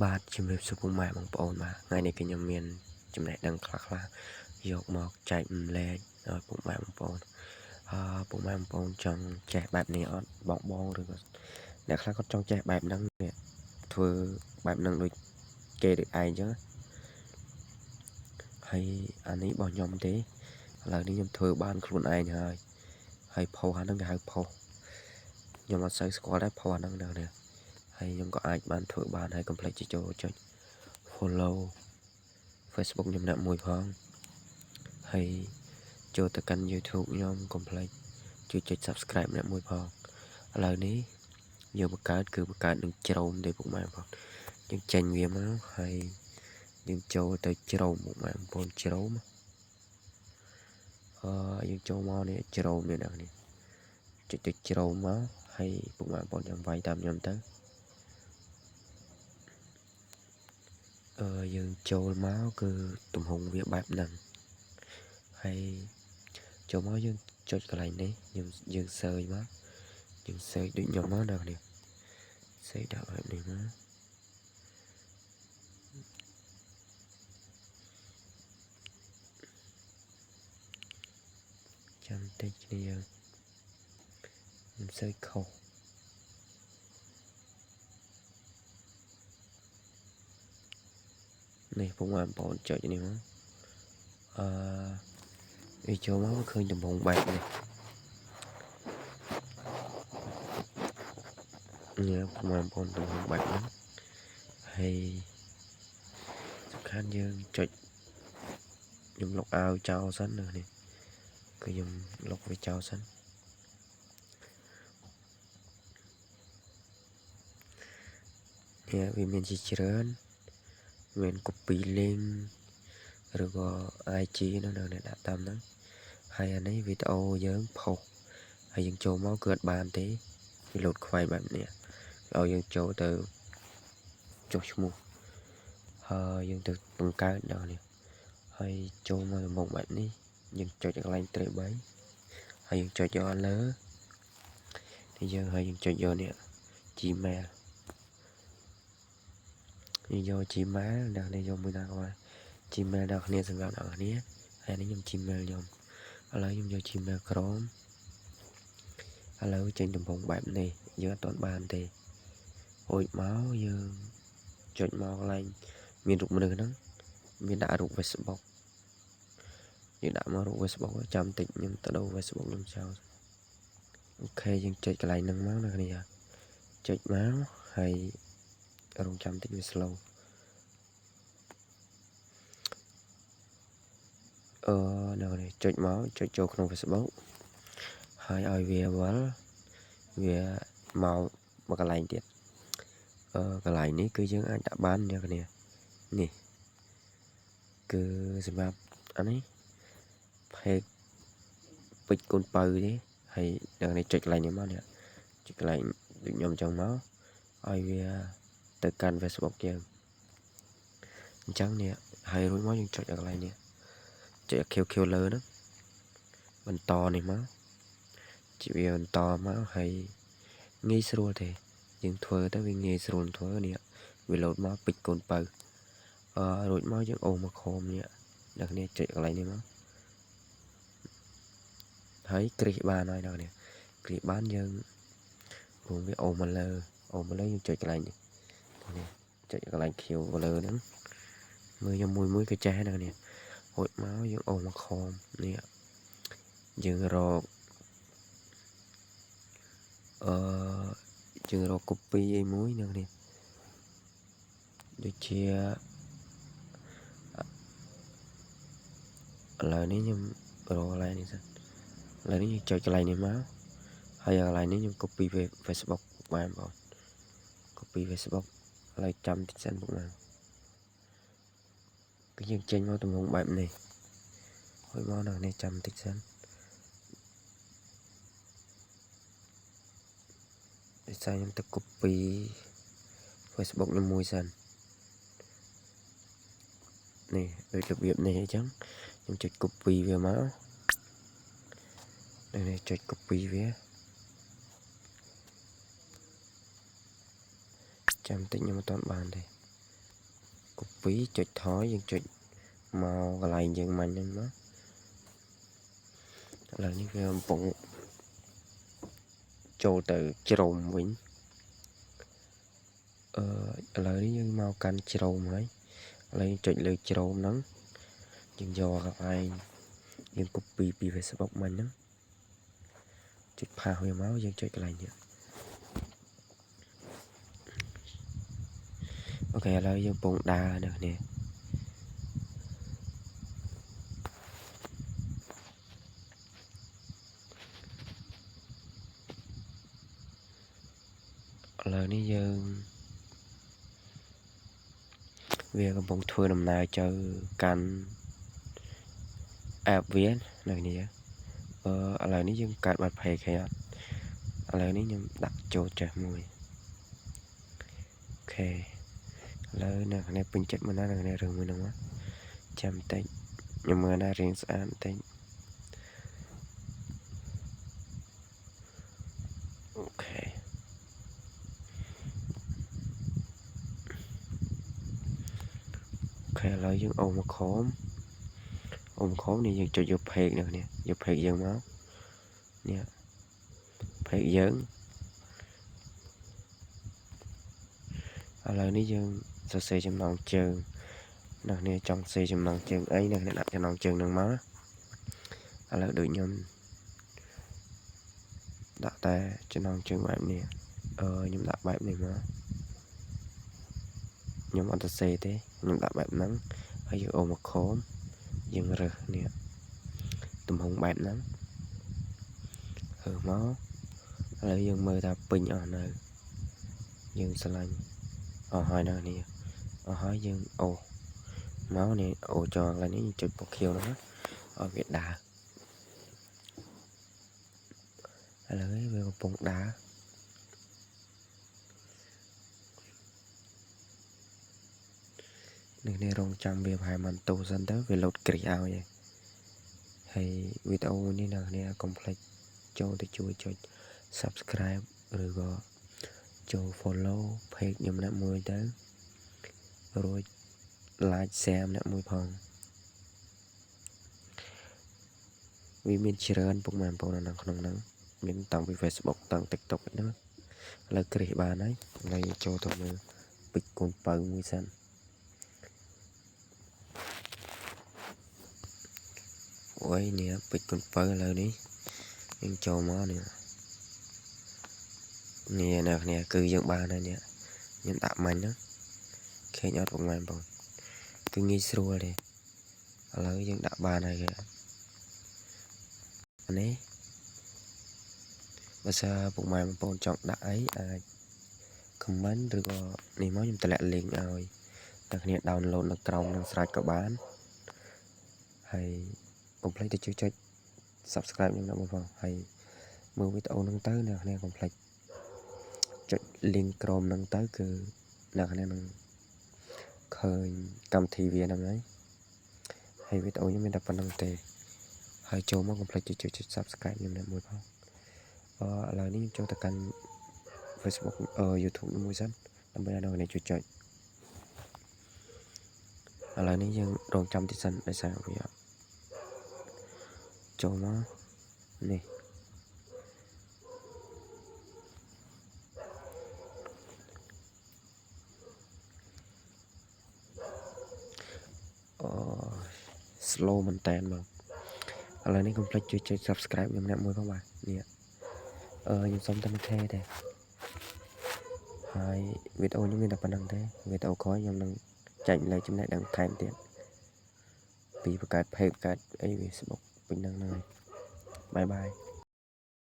បាទជំរាបសួរពុកម៉ែបងប្អូនបាទថ្ងៃនេះខ្ញុំមានចំណេះដឹងខ្លះៗយកមកចែកម្លែកឲ្យពុកម៉ែបងប្អូនពុកម៉ែបងប្អូនចង់ចេះបែបនេះអត់បងឬក៏អ្នកខ្លះគាត់ចង់ចេះបែបហ្នឹងធ្វើបែបហ្នឹងដូចគេដូចឯងចឹងហើយអានេះរបស់ខ្ញុំទេឥឡូវនេះខ្ញុំធ្វើបានខ្លួនឯងហើយផុសអាហ្នឹងគេហៅផុសខ្ញុំអត់សូវស្គាល់ដែរផុសអាហ្នឹងណាហើយខ្ញុំក៏អាចបានធ្វើបានហើយកុំភ្លេចចូលចុច follow Facebook ខ្ញុំអ្នកមួយផងហើយចូលទៅកាន់ YouTube ខ្ញុំកុំភ្លេចជួយចុច Subscribe អ្នកមួយផងឥឡូវនេះយើងបង្កើតនឹងជ្រោមទេពុកម៉ែបងយើងចេញវាមកហើយយើងចូលទៅជ្រោមពុកម៉ែបងប្អូនជ្រោមយើងចូលមកនេះជ្រោមនេះអ្នកនេះចុចទៅជ្រោមមកហើយពុកម៉ែបងប្អូនចាំវាយតាមខ្ញុំទៅយើងចូលមកគឺទំហំវាបែបហ្នឹងហើយចូលមកយើងចុចកន្លែងនេះយើងសើចមកយើងសើចដូចខ្ញុំមកដល់នេះសើចដាក់បែបនេះមកចាំតិចគ្នាខ្ញុំសើចខុសនេះពុកម៉ែបងប្អូនចុចនេះមកវាចូលមកឃើញដំបងបែបនេះពុកម៉ែបងប្អូនដំបងបែបហ្នឹងហើយសំខាន់យើងចុចខ្ញុំលុកអាវចោលសិនណានេះគឺខ្ញុំលុកវាចោលសិនវាមានជាច្រើនមាន copy link ឬក៏ IG ហ្នឹងអ្នកដាក់តាមហ្នឹងហើយអានេះវីដេអូយើងផុសហើយយើងចូលមកគឺអត់បានទេវាលោតខ្វែងបែបនេះឲ្យយើងចូលទៅចុះឈ្មោះហើយយើងទៅបង្កើតដល់នេះហើយចូលមកដំបងបែបនេះយើងចុចកន្លែងត្រេ3ហើយយើងចុចយកលើនេះយើងហើយយើងចុចយកនេះ Gmail នេះយក Gmail ដល់នេះយកមួយណាក៏បាន Gmail ដល់គ្នាសម្រាប់អ្នកគ្នាហើយនេះខ្ញុំ Gmail ខ្ញុំឥឡូវខ្ញុំយក Gmail Chrome ឥឡូវចេញដំបងបែបនេះយើងអត់ទាន់បានទេរួចមកយើងចុចមកកន្លែងមានរូបមនុស្សហ្នឹងមានដាក់រូប Facebook យើងដាក់មករូប Facebook ចាំតិចខ្ញុំទៅដូរ Facebook ខ្ញុំចោលអូខេយើងចុចកន្លែងហ្នឹងមកណាគ្នាចុចមកហើយរងចាំតិចវា slow នៅនេះចុចមកចុចចូលក្នុង Facebook ហើយឲ្យវាវិលវាមកកន្លែងទៀតកន្លែងនេះគឺយើងអាចដាក់បានអ្នកគ្នានេះគឺសម្រាប់អានេះpage ពេជ្រកូនបើទេហើយអ្នកនេះចុចកន្លែងនេះមកនេះចុចកន្លែងដូចខ្ញុំចង់មកឲ្យវាទៅកាន់ Facebook យើងអញ្ចឹងនេះហើយរួចមកយើងចុចកន្លែងនេះចុចខៀវលើហ្នឹងបន្តនេះមកជាវាបន្តមកហើយងាយស្រួលទេយើងធ្វើទៅវាងាយស្រួលធ្វើនេះវាលោតមកពេជ្រកូនបើរួចមកយើងអូសមកខមនេះអ្នកនេះចុចកន្លែងនេះមកហើយគ្រីសបានហើយអ្នកនេះគ្រីសបានយើងព្រោះវាអូសមកលើយើងចុចកន្លែងនេះចុចកន្លែងខៀវលើហ្នឹងមើលខ្ញុំមួយក៏ចេះដែរនេះរួចមកយើងអូសមកខមនេះយើងរកcopy អីមួយនឹងនេះដូចជាឥឡូវនេះខ្ញុំរកកន្លែងនេះសិនឥឡូវនេះយើងចុចកន្លែងនេះមកហើយកន្លែងនេះខ្ញុំ copy về Facebook បានបង copy Facebook ឥឡូវចាំតិចសិនបងណាគឺយើងចេញមកទំហំបែបនេះហើយមកដល់នេះចាំតិចសិនដូចខ្ញុំទៅ copy Facebook ខ្ញុំមួយសិននេះដូចរបៀបនេះអញ្ចឹងខ្ញុំចុច copy វាមកនេះចុច copy វាចាំតិចខ្ញុំមិនទាន់បានទេ copy ចុចថយយើងចុចមកកន្លែងយើងមិញហ្នឹងមកឥឡូវនេះវាកំពុងចូលទៅជ្រោមវិញឥឡូវនេះយើងមកកាន់ជ្រោមហើយឥឡូវចុចលើជ្រោមហ្នឹងយើងយកកន្លែងយើង copy ពី Facebook មិញហ្នឹងចុចផាសវាមកយើងចុចកន្លែងនេះអូខេឥឡូវយើងពងដើរនេះគ្នាឥឡូវនេះយើងវាកំពុងធ្វើដំណើរទៅកាន់ app វានៅនេះឥឡូវនេះយើងកាត់បាត់ page ហើយអត់ឥឡូវនេះខ្ញុំដាក់ចូលចេះមួយអូខេឥឡូវអ្នកនេះពេញចិត្តមកណាអ្នកនេះរឿងមួយហ្នឹងមកចាំតិចខ្ញុំមើលណារៀងស្អាតតិចអូខេឥឡូវយើងអូមកខំនេះយើងចុចយក page នេះគ្នាយក page យើងមកនេះ page យើងឥឡូវនេះយើងសរសេរចំណងជើងអ្នកនេះចង់សរសេរចំណងជើងអីអ្នកនេះដាក់ចំណងជើងនឹងមកឥឡូវដូចខ្ញុំដាក់តែចំណងជើងបែបនេះខ្ញុំដាក់បែបនេះមកខ្ញុំអត់សរសេរទេខ្ញុំដាក់បែបហ្នឹងហើយយើងអូមកខំយើងរើសនេះទំហំបែបហ្នឹងរើសមកឥឡូវយើងមើលថាពេញអស់នៅយើងឆ្លាញ់អស់ហើយនៅនេះអស់ហើយយើងអូមកនេះអូចងឡើយនេះចុចពណ៌ខៀវហ្នឹងឲ្យវាដើរឥឡូវវាកំពុងដើរនេះរងចាំវាប្រហែលមិនតូសិនទៅវាលោតគ្រីឲ្យហើយវីដេអូនេះអ្នកនាងកុំភ្លេចចូលទៅជួយចុច subscribe ឬក៏ចូល follow page ខ្ញុំអ្នកមួយទៅរួច like share អ្នកមួយផងវាមានច្រើនពុកម៉ែបងប្អូននៅក្នុងហ្នឹងមានតាំងពី Facebook តាំង TikTok ហ្នឹងឥឡូវគ្រីបានហើយឥឡូវចូលទៅមើលពេជ្រកូនបើមួយសិនអូយនេះពេជ្រកូនបើឥឡូវនេះយើងចូលមកនេះអ្នកនេះគឺយើងបានហើយនេះខ្ញុំដាក់មាញ់ហ្នឹងឃើញអត់ពុកម៉ែបងគឺងាយស្រួលទេឥឡូវយើងដាក់បានហើយគេនេះបើសិនពុកម៉ែបងប្អូនចង់ដាក់អីអាច comment ឬក៏នេះមកខ្ញុំតម្លាក់ link ឲ្យតែគ្នា download នៅក្រោមនឹងស្រេចក៏បានហើយកុំភ្លេចទៅចុច subscribe ខ្ញុំណាបងប្អូនហើយមើលវីដេអូហ្នឹងទៅអ្នកគ្នាកុំភ្លេចចុច link ក្រោមហ្នឹងទៅគឺអ្នកគ្នានឹងឃើញកម្មវិធីវាហ្នឹងហើយវីដេអូខ្ញុំមានតែប៉ុណ្្នឹងទេហើយចូលមកកុំភ្លេចចុច subscribe ខ្ញុំណាមួយផងឥឡូវនេះចូលទៅកាន់ Facebook YouTube មួយសិនដើម្បីឲ្យអ្នកជួយចុចឥឡូវនេះយើងរងចាំតិចសិនដោយសារវាចូលមកនេះslow មែនតើមកឥឡូវនេះកុំភ្លេចជួយចុច subscribe ខ្ញុំអ្នកមួយផងបាទនេះខ្ញុំសុំតែមួយខែទេហើយវីដេអូខ្ញុំមានតែប៉ុណ្្នឹងទេវីដេអូក្រោយខ្ញុំនឹងចែកលេខចំណេះដឹងថែមទៀតពីបង្កើត page បង្កើតអី Facebook ពេញហ្នឹងហើយបាយបាយ